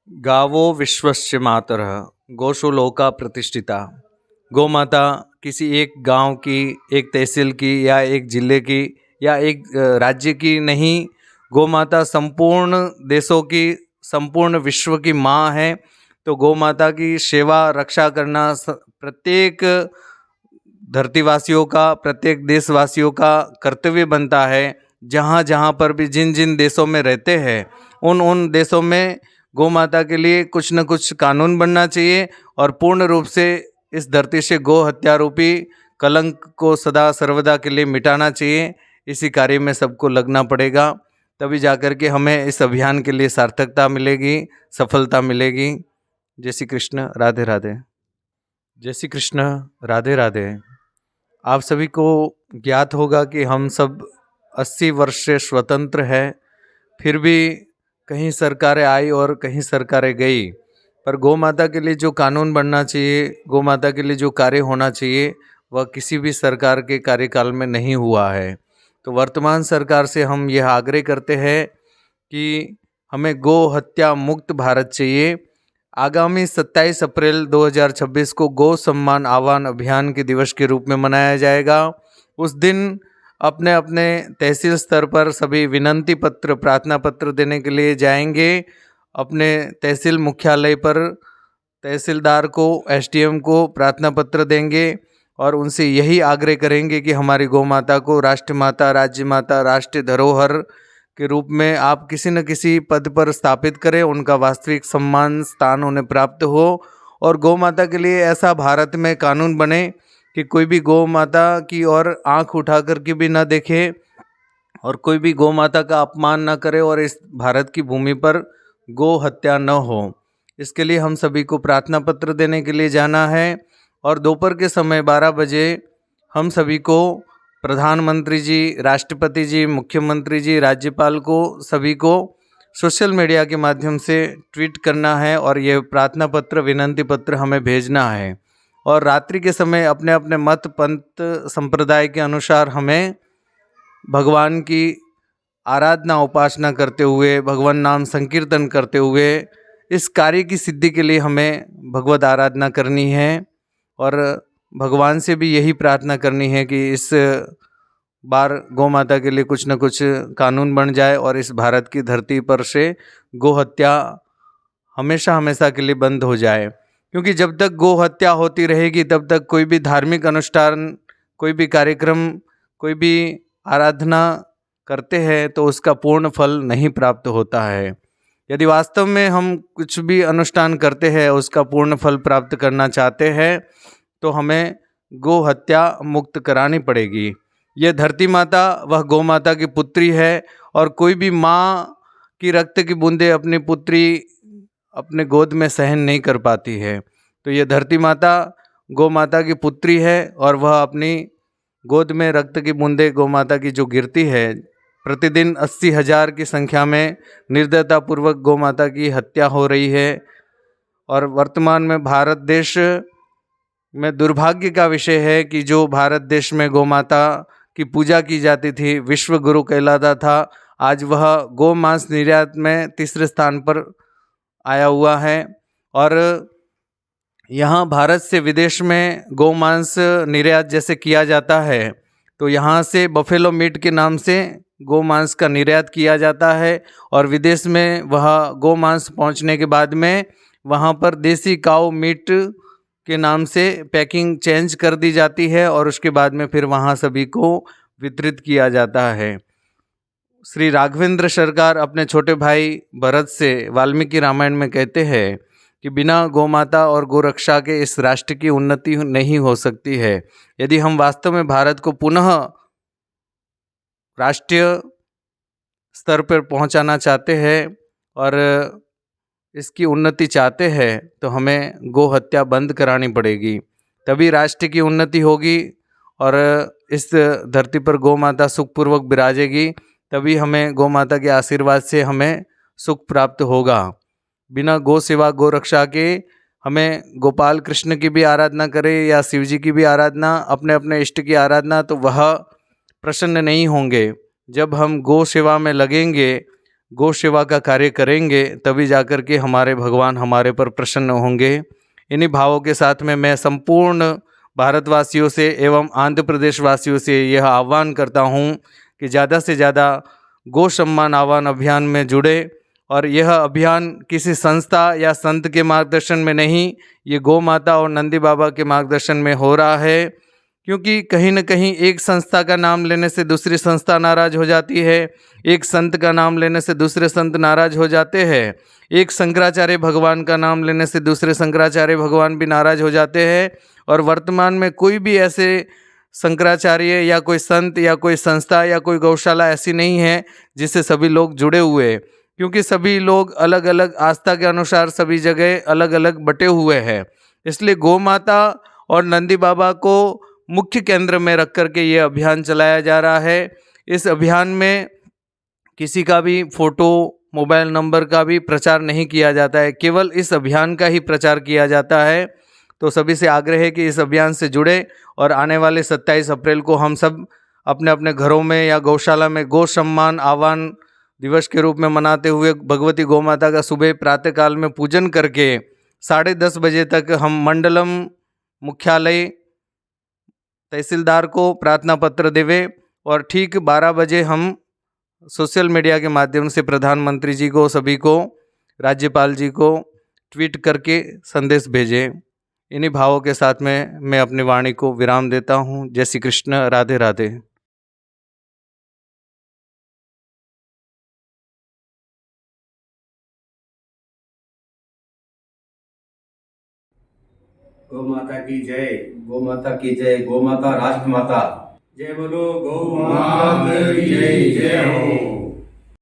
गावो विश्वस्य मातरः गोषु लोका प्रतिष्ठिता। गौ माता किसी एक गांव की, एक तहसील की या एक जिले की या एक राज्य की नहीं, गौ माता संपूर्ण देशों की, संपूर्ण विश्व की माँ है। तो गौ माता की सेवा रक्षा करना प्रत्येक धरतीवासियों का, प्रत्येक देशवासियों का कर्तव्य बनता है। जहाँ जहाँ पर भी, जिन जिन देशों में रहते हैं, उन उन देशों में गौ माता के लिए कुछ न कुछ कानून बनना चाहिए और पूर्ण रूप से इस धरती से गौ हत्या रूपी कलंक को सदा सर्वदा के लिए मिटाना चाहिए। इसी कार्य में सबको लगना पड़ेगा, तभी जाकर के हमें इस अभियान के लिए सार्थकता मिलेगी, सफलता मिलेगी। जय श्री कृष्ण, राधे राधे। जय श्री कृष्ण, राधे राधे। आप सभी को ज्ञात होगा कि हम सब 80 वर्ष से स्वतंत्र हैं, फिर भी कहीं सरकारें आई और कहीं सरकारें गई, पर गौ माता के लिए जो कानून बनना चाहिए, गौ माता के लिए जो कार्य होना चाहिए, वह किसी भी सरकार के कार्यकाल में नहीं हुआ है। तो वर्तमान सरकार से हम यह आग्रह करते हैं कि हमें गौ हत्या मुक्त भारत चाहिए। आगामी 27 अप्रैल 2026 को गौ सम्मान आह्वान अभियान के दिवस के रूप में मनाया जाएगा। उस दिन अपने अपने तहसील स्तर पर सभी विनंती पत्र, प्रार्थना पत्र देने के लिए जाएंगे। अपने तहसील मुख्यालय पर तहसीलदार को, एसडीएम को प्रार्थना पत्र देंगे और उनसे यही आग्रह करेंगे कि हमारी गौ माता को राष्ट्र माता, राज्य माता, राष्ट्रीय धरोहर के रूप में आप किसी न किसी पद पर स्थापित करें, उनका वास्तविक सम्मान स्थान उन्हें प्राप्त हो। और गौ माता के लिए ऐसा भारत में कानून बने कि कोई भी गौ माता की ओर आंख उठा कर के भी न देखे और कोई भी गौ माता का अपमान न करे और इस भारत की भूमि पर गौ हत्या न हो। इसके लिए हम सभी को प्रार्थना पत्र देने के लिए जाना है और दोपहर के समय 12 बजे हम सभी को प्रधानमंत्री जी, राष्ट्रपति जी, मुख्यमंत्री जी, राज्यपाल को, सभी को सोशल मीडिया के माध्यम से ट्वीट करना है और ये प्रार्थना पत्र, विनंती पत्र हमें भेजना है। और रात्रि के समय अपने अपने मत, पंथ, संप्रदाय के अनुसार हमें भगवान की आराधना, उपासना करते हुए, भगवान नाम संकीर्तन करते हुए इस कार्य की सिद्धि के लिए हमें भगवत आराधना करनी है और भगवान से भी यही प्रार्थना करनी है कि इस बार गौ माता के लिए कुछ न कुछ कानून बन जाए और इस भारत की धरती पर से गौ हत्या हमेशा हमेशा के लिए बंद हो जाए। क्योंकि जब तक गौ हत्या होती रहेगी तब तक कोई भी धार्मिक अनुष्ठान, कोई भी कार्यक्रम, कोई भी आराधना करते हैं तो उसका पूर्ण फल नहीं प्राप्त होता है। यदि वास्तव में हम कुछ भी अनुष्ठान करते हैं, उसका पूर्ण फल प्राप्त करना चाहते हैं, तो हमें गौ हत्या मुक्त करानी पड़ेगी। यह धरती माता वह गौ माता की पुत्री है और कोई भी माँ की रक्त की बूंदें अपनी पुत्री अपने गोद में सहन नहीं कर पाती है। तो यह धरती माता गौ माता की पुत्री है और वह अपनी गोद में रक्त की बूंदें गौ माता की जो गिरती है, प्रतिदिन 80,000 की संख्या में निर्दयतापूर्वक गौ माता की हत्या हो रही है। और वर्तमान में भारत देश में दुर्भाग्य का विषय है कि जो भारत देश में गौ माता की पूजा की जाती थी, विश्व गुरु कहलाता था, आज वह गौ मांस निर्यात में तीसरे स्थान पर आया हुआ है। और यहाँ भारत से विदेश में गौ मांस निर्यात जैसे किया जाता है, तो यहाँ से बफेलो मीट के नाम से गौ मांस का निर्यात किया जाता है और विदेश में वह गौ मांस पहुँचने के बाद में वहाँ पर देसी काऊ मीट के नाम से पैकिंग चेंज कर दी जाती है और उसके बाद में फिर वहाँ सभी को वितरित किया जाता है। श्री राघवेंद्र सरकार अपने छोटे भाई भरत से वाल्मीकि रामायण में कहते हैं कि बिना गौ माता और गौ रक्षा के इस राष्ट्र की उन्नति नहीं हो सकती है। यदि हम वास्तव में भारत को पुनः राष्ट्रीय स्तर पर पहुंचाना चाहते हैं और इसकी उन्नति चाहते हैं तो हमें गौ हत्या बंद करानी पड़ेगी, तभी राष्ट्र की उन्नति होगी और इस धरती पर गौ माता सुखपूर्वक विराजेगी। तभी हमें गौ माता के आशीर्वाद से हमें सुख प्राप्त होगा। बिना गौ सेवा, गौ रक्षा के हमें गोपाल कृष्ण की भी आराधना करें या शिव जी की भी आराधना, अपने अपने इष्ट की आराधना, तो वह प्रसन्न नहीं होंगे। जब हम गौ सेवा में लगेंगे, गौ सेवा का कार्य करेंगे तभी जाकर के हमारे भगवान हमारे पर प्रसन्न होंगे। इन्हीं भावों के साथ में मैं संपूर्ण भारतवासियों से एवं आंध्र प्रदेश वासियों से यह आह्वान करता हूँ कि ज़्यादा से ज़्यादा गौ सम्मान आह्वान अभियान में जुड़े। और यह अभियान किसी संस्था या संत के मार्गदर्शन में नहीं, ये गौ माता और नंदी बाबा के मार्गदर्शन में हो रहा है। क्योंकि कहीं न कहीं एक संस्था का नाम लेने से दूसरी संस्था नाराज हो जाती है, एक संत का नाम लेने से दूसरे संत नाराज हो जाते हैं, एक शंकराचार्य भगवान का नाम लेने से दूसरे शंकराचार्य भगवान भी नाराज हो जाते हैं। और वर्तमान में कोई भी ऐसे शंकराचार्य या कोई संत या कोई संस्था या कोई गौशाला ऐसी नहीं है जिससे सभी लोग जुड़े हुए हैं, क्योंकि सभी लोग अलग अलग आस्था के अनुसार सभी जगह अलग अलग बटे हुए हैं। इसलिए गौ माता और नंदी बाबा को मुख्य केंद्र में रख कर के ये अभियान चलाया जा रहा है। इस अभियान में किसी का भी फोटो, मोबाइल नंबर का भी प्रचार नहीं किया जाता है, केवल इस अभियान का ही प्रचार किया जाता है। तो सभी से आग्रह है कि इस अभियान से जुड़े और आने वाले 27 अप्रैल को हम सब अपने अपने घरों में या गौशाला में गौ सम्मान आह्वान दिवस के रूप में मनाते हुए भगवती गौ माता का सुबह प्रातःकाल में पूजन करके 10:30 बजे तक हम मंडलम मुख्यालय तहसीलदार को प्रार्थना पत्र देवे और ठीक 12 बजे हम सोशल मीडिया के माध्यम से प्रधानमंत्री जी को, सभी को, राज्यपाल जी को ट्वीट करके संदेश भेजें। इन्हीं भावों के साथ में मैं अपनी वाणी को विराम देता हूँ। जय श्री कृष्ण, राधे राधे। गौ माता की जय। गौ माता की जय। गौ माता राष्ट्रमाता। जय बोलो गौ माता की जय। जय हो।